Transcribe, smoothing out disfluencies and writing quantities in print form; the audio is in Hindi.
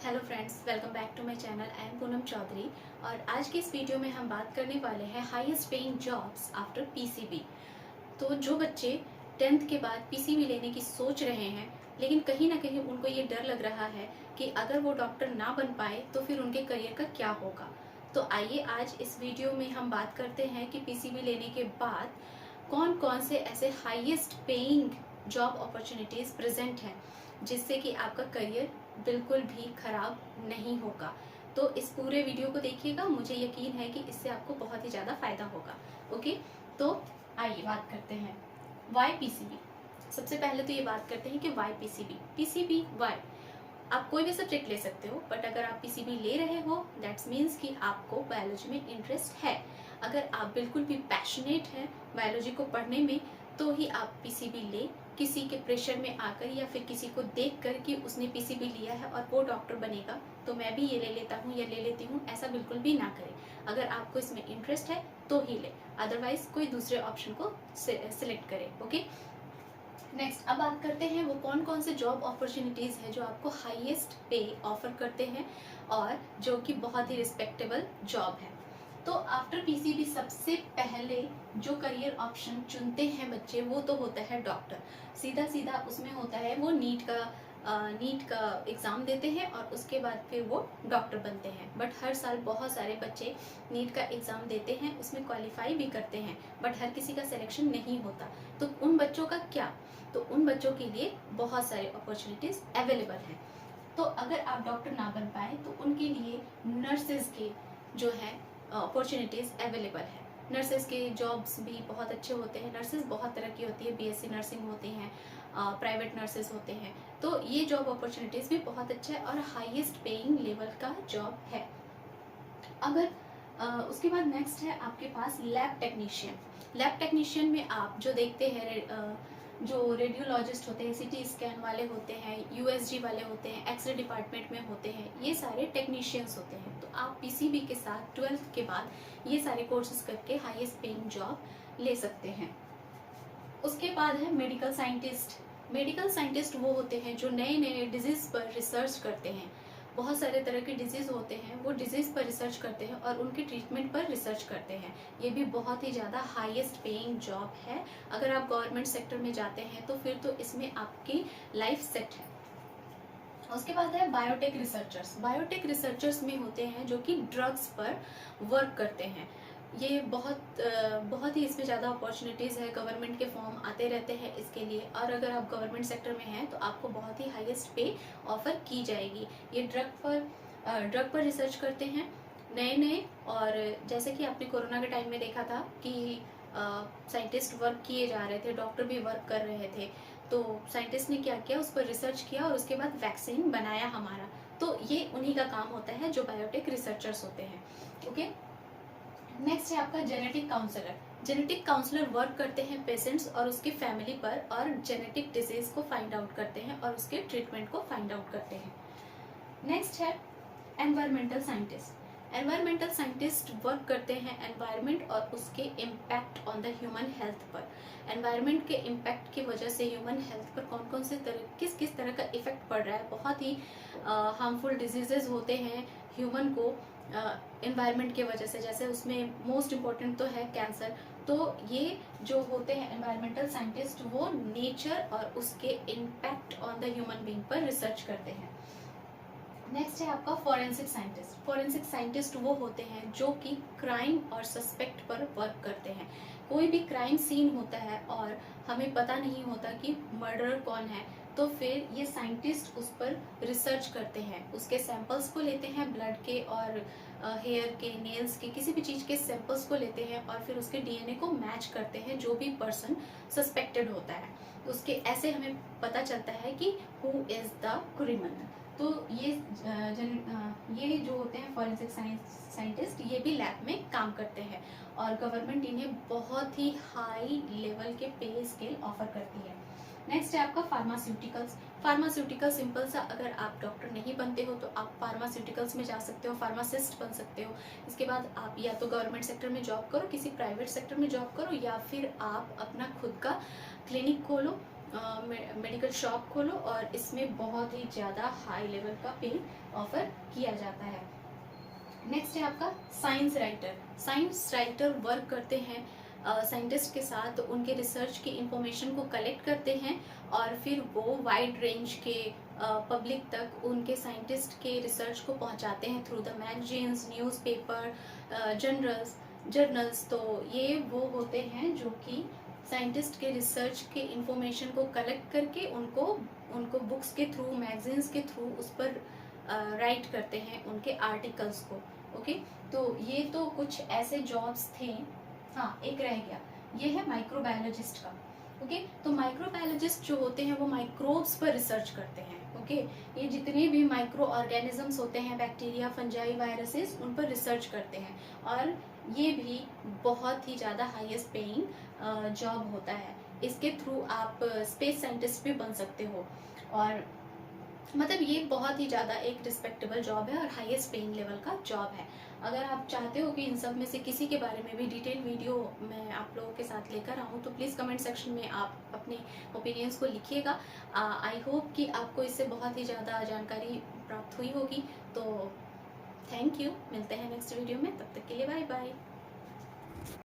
Hello friends, welcome back to my channel. I am Poonam Chaudhary और आज की इस वीडियो में हम बात करने वाले हैं highest paying jobs after PCB. तो जो बच्चे 10th के बाद पीसीबी लेने की सोच रहे हैं, लेकिन कहीं ना कहीं उनको ये डर लग रहा है कि अगर वो डॉक्टर ना बन पाए तो फिर उनके करियर का क्या होगा। तो आइए आज इस वीडियो में हम बात करते हैं कि पीसीबी लेने के बाद कौन कौन से ऐसे highest paying job opportunities present हैं जिससे कि आपका करियर बिल्कुल भी खराब नहीं होगा। तो इस पूरे वीडियो को देखिएगा, मुझे यकीन है कि इससे आपको बहुत ही ज़्यादा फायदा होगा। ओके, तो आइए बात करते हैं वाई पीसीबी। सबसे पहले तो ये बात करते हैं कि वाई पीसीबी। पीसीबी वाई, आप कोई भी सब्जेक्ट ले सकते हो, बट अगर आप पीसीबी ले रहे हो दैट्स मीन्स कि आपको बायोलॉजी में इंटरेस्ट है। अगर आप बिल्कुल भी पैशनेट हैं बायोलॉजी को पढ़ने में तो ही आप पीसीबी ले। किसी के प्रेशर में आकर या फिर किसी को देख कर कि उसने पीसीबी लिया है और वो डॉक्टर बनेगा तो मैं भी ये ले लेता हूँ या ले लेती हूँ, ऐसा बिल्कुल भी ना करें। अगर आपको इसमें इंटरेस्ट है तो ही ले, अदरवाइज कोई दूसरे ऑप्शन को सिलेक्ट करें। ओके, नेक्स्ट अब बात करते हैं वो कौन कौन से जॉब अपॉर्चुनिटीज़ है जो आपको हाईएस्ट पे ऑफर करते हैं और जो कि बहुत ही रिस्पेक्टेबल जॉब है। तो आफ्टर पीसीबी सबसे पहले जो करियर ऑप्शन चुनते हैं बच्चे वो तो होता है डॉक्टर। सीधा सीधा उसमें होता है वो नीट का एग्ज़ाम देते हैं और उसके बाद फिर वो डॉक्टर बनते हैं। बट हर साल बहुत सारे बच्चे नीट का एग्ज़ाम देते हैं, उसमें क्वालिफाई भी करते हैं, बट हर किसी का सिलेक्शन नहीं होता। तो उन बच्चों का क्या, तो उन बच्चों के लिए बहुत सारे अपॉर्चुनिटीज़ अवेलेबल हैं। तो अगर आप डॉक्टर ना बन पाए तो उनके लिए नर्सेज के जो है अपॉर्चुनिटीज़ अवेलेबल है। नर्सेज के जॉब्स भी बहुत अच्छे होते हैं। नर्सेज बहुत तरह की होती है, बीएससी नर्सिंग होती हैं, प्राइवेट नर्सेज होते हैं। तो ये जॉब अपॉर्चुनिटीज़ भी बहुत अच्छा है और हाईएस्ट पेइंग लेवल का जॉब है। अगर उसके बाद नेक्स्ट है आपके पास लैब टेक्नीशियन। लैब टेक्नीशियन में आप जो देखते हैं जो रेडियोलॉजिस्ट होते हैं, सीटी स्कैन वाले होते हैं, यूएसजी वाले होते हैं, एक्सरे डिपार्टमेंट में होते हैं, ये सारे टेक्नीशियंस होते हैं। तो आप पीसीबी के साथ 12th के बाद ये सारे कोर्सेज करके हाईएस्ट पेइंग जॉब ले सकते हैं। उसके बाद है मेडिकल साइंटिस्ट। मेडिकल साइंटिस्ट वो होते हैं जो नए नए डिजीज़ पर रिसर्च करते हैं। बहुत सारे तरह के डिजीज़ होते हैं, वो डिजीज़ पर रिसर्च करते हैं और उनके ट्रीटमेंट पर रिसर्च करते हैं। ये भी बहुत ही ज़्यादा हाईएस्ट पेइंग जॉब है। अगर आप गवर्नमेंट सेक्टर में जाते हैं तो फिर तो इसमें आपकी लाइफ सेट है। उसके बाद है बायोटेक रिसर्चर्स। बायोटेक रिसर्चर्स में होते हैं जो कि ड्रग्स पर वर्क करते हैं। ये बहुत ही इसमें ज़्यादा अपॉर्चुनिटीज़ है, गवर्नमेंट के फॉर्म आते रहते हैं इसके लिए। और अगर आप गवर्नमेंट सेक्टर में हैं तो आपको बहुत ही हाईएस्ट पे ऑफर की जाएगी। ये ड्रग पर रिसर्च करते हैं नए नए। और जैसे कि आपने कोरोना के टाइम में देखा था कि साइंटिस्ट वर्क किए जा रहे थे, डॉक्टर भी वर्क कर रहे थे। तो साइंटिस्ट ने क्या किया, उस पर रिसर्च किया और उसके बाद वैक्सीन बनाया हमारा। तो ये उन्हीं का काम होता है जो बायोटेक रिसर्चर्स होते हैं। ओके, नेक्स्ट है आपका genetic counsellor. Genetic counsellor work करते हैं पेशेंट्स और उसकी फैमिली पर और जेनेटिक डिजीज को फाइंड आउट करते हैं और उसके ट्रीटमेंट को फाइंड आउट करते हैं। नेक्स्ट है environmental scientist. Environmental scientist work करते हैं एनवायरनमेंट और उसके impact on the human health पर। एनवायरनमेंट के इम्पैक्ट की वजह से ह्यूमन हेल्थ पर कौन कौन से किस किस तरह का इफेक्ट पड़ रहा है। बहुत ही हार्मफुल डिजीजेज होते हैं ह्यूमन को एनवायरनमेंट की वजह से, जैसे उसमें मोस्ट इम्पॉर्टेंट तो है कैंसर। तो ये जो होते हैं एनवायरमेंटल साइंटिस्ट वो नेचर और उसके impact on the human being पर रिसर्च करते हैं। नेक्स्ट है आपका फॉरेंसिक साइंटिस्ट। फॉरेंसिक साइंटिस्ट वो होते हैं जो कि क्राइम और सस्पेक्ट पर वर्क करते हैं। कोई भी क्राइम सीन होता है और हमें पता नहीं होता कि मर्डरर कौन है, तो फिर ये साइंटिस्ट उस पर रिसर्च करते हैं, उसके सैंपल्स को लेते हैं, ब्लड के और हेयर के, नेल्स के, किसी भी चीज़ के सैंपल्स को लेते हैं और फिर उसके डीएनए को मैच करते हैं जो भी पर्सन सस्पेक्टेड होता है। उसके ऐसे हमें पता चलता है कि हु इज़ द क्रिमिनल। तो ये जो होते हैं फॉरेंसिक साइंटिस्ट, ये भी लैब में काम करते हैं और गवर्नमेंट इन्हें बहुत ही हाई लेवल के पे स्केल ऑफर करती है। नेक्स्ट है आपका फार्मास्यूटिकल्स। फार्मास्यूटिकल सिंपल सा, अगर आप डॉक्टर नहीं बनते हो तो आप फार्मास्यूटिकल्स में जा सकते हो, फार्मासिस्ट बन सकते हो। इसके बाद आप या तो गवर्नमेंट सेक्टर में जॉब करो, किसी प्राइवेट सेक्टर में जॉब करो, या फिर आप अपना खुद का क्लिनिक खोलो मेडिकल शॉप खोलो और इसमें बहुत ही ज़्यादा हाई लेवल का पे ऑफर किया जाता है। नेक्स्ट है आपका science writer. Science writer work करते हैं साइंटिस्ट के साथ, उनके रिसर्च की इंफॉर्मेशन को कलेक्ट करते हैं और फिर वो वाइड रेंज के पब्लिक तक उनके साइंटिस्ट के रिसर्च को पहुंचाते हैं through the magazines, newspaper, journals. तो ये वो होते हैं जो कि साइंटिस्ट के रिसर्च के इंफॉर्मेशन को कलेक्ट करके उनको बुक्स के थ्रू, मैगजीन्स के थ्रू उस पर राइट करते हैं उनके आर्टिकल्स को। ओके, तो ये तो कुछ ऐसे जॉब्स थे। हाँ, एक रह गया, ये है माइक्रोबायोलॉजिस्ट का। ओके, तो माइक्रोबायोलॉजिस्ट जो होते हैं वो माइक्रोब्स पर रिसर्च करते हैं। ओके, ये जितने भी माइक्रो ऑर्गेनिजम्स होते हैं, बैक्टीरिया, फंजाई, वायरसेस, उन पर रिसर्च करते हैं और ये भी बहुत ही ज़्यादा हाईएस्ट पेइंग जॉब होता है। इसके थ्रू आप स्पेस साइंटिस्ट भी बन सकते हो और मतलब ये बहुत ही ज़्यादा एक रिस्पेक्टेबल जॉब है और हाईएस्ट पेइंग लेवल का जॉब है। अगर आप चाहते हो कि इन सब में से किसी के बारे में भी डिटेल वीडियो मैं आप लोगों के साथ लेकर आऊँ तो प्लीज़ कमेंट सेक्शन में आप अपने ओपिनियंस को लिखिएगा। आई होप कि आपको इससे बहुत ही ज़्यादा जानकारी प्राप्त हुई होगी। तो थैंक यू, मिलते हैं नेक्स्ट वीडियो में, तब तक के लिए बाय बाय।